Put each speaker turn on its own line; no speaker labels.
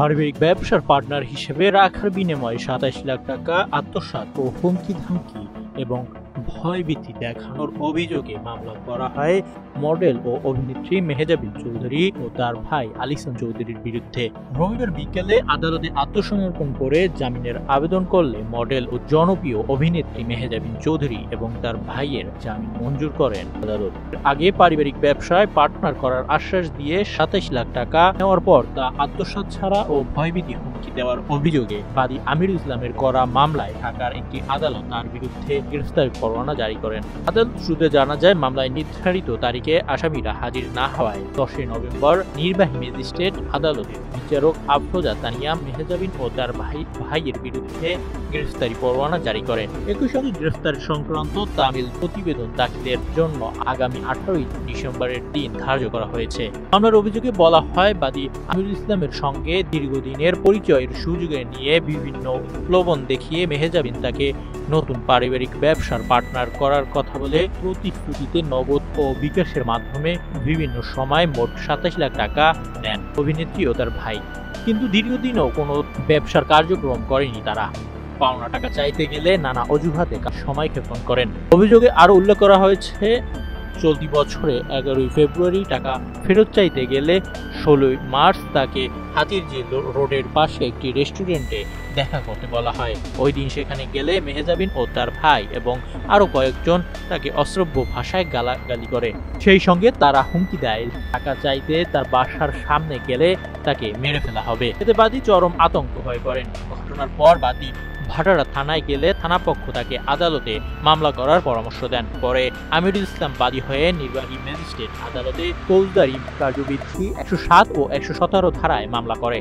পারিবারিক ব্যবসার পার্টনার হিসেবে রাখার বিনিময়ে ২৭ লাখ টাকা আত্মসাৎ ও হুমকি ধামকি এবং ভয়ভীতি দেখানোর অভিযোগে মামলা করা হয় মডেল ও অভিনেত্রী মেহেজাবিন চৌধুরী ও তার ভাই আলিসান চৌধুরীর বিরুদ্ধে। রবিবার বিকেলে আদালতে আত্মসমর্পণ করে জামিনের আবেদন করলে মডেল ও জনপ্রিয় অভিনেত্রী মেহেজাবিন চৌধুরী এবং তার ভাইয়ের জামিন মঞ্জুর করেন আদালত। আগে পারিবারিক ব্যবসায় পার্টনার করার আশ্বাস দিয়ে ২৭ লাখ টাকা নেওয়ার পর তা আত্মসাৎ ছাড়া ও ভয়ভীতি হুমকি দেওয়ার অভিযোগে বাদী আমিরুল ইসলামের করা মামলায় ঢাকার একটি আদালত তার বিরুদ্ধে গ্রেফতারি পরোয়ানা জারি করেন। আদালত সূত্রে জানা যায়, মামলায় নির্ধারিত তারিখে আসামিরা হাজির না হওয়ায় ১০ নভেম্বর নির্বাহী ম্যাজিস্ট্রেট আদালতের বিচারক আফরোজা তানিয়া মেহেজাবিন ও তার ভাইয়ের বিরুদ্ধে গ্রেফতারি পরোয়ানা জারি করেন। একই সঙ্গে গ্রেফতার সংক্রান্ত তামিল প্রতিবেদন দাখিলের জন্য আগামী ১৮ ডিসেম্বরের দিন ধার্য করা হয়েছে। মামলার অভিযোগে বলা হয়, বাদী আমিরুল ইসলামের সঙ্গে দীর্ঘদিনের পরিচয়ের সুযোগে নিয়ে বিভিন্ন প্রলোভন দেখিয়ে মেহেজাবিন তাকে নতুন পারিবারিক ব্যবসার পার্টনার করার কথা বলে প্রতিশ্রুতিতে নগদ ও বিকাশের মাধ্যমে বিভিন্ন সময় মোট ২৭ লাখ টাকা নেন অভিনেত্রী ও তার ভাই। কিন্তু দীর্ঘদিনও কোনো ব্যবসার কার্যক্রম করেনি তারা। পাওনা টাকা চাইতে গেলে নানা অজুহাতে সময় ক্ষেপণ করেন। অভিযোগে আরো উল্লেখ করা হয়েছে, চলতি বছরে ১১ ফেব্রুয়ারি টাকা ফেরত চাইতে গেলে ১৬ মার্চ তাকে হাতিরঝিল রোডের পাশে একটি রেস্টুরেন্টে দেখা করতে বলা হয়। ওই দিন সেখানে গেলে মেহেজাবিন ও তার ভাই এবং আরো কয়েকজন তাকে অশ্রাব্য ভাষায় গালাগালি করে। সেই সঙ্গে তারা হুমকি দেয়, টাকা চাইতে তার বাসার সামনে গেলে তাকে মেরে ফেলা হবে। এতে বাদী চরম আতঙ্ক হয়ে পড়েন। ঘটনার পর বাদী ভাটারা থানায় গেলে থানাপক্ষ তাকে আদালতে মামলা করার পরামর্শ দেন। পরে আমিরুল ইসলাম বাদী হয়ে নির্বাহী ম্যাজিস্ট্রেট আদালতে ফৌজদারি কার্যবিধি ১০৭ ও ১১৭ ধারায় মামলা করে।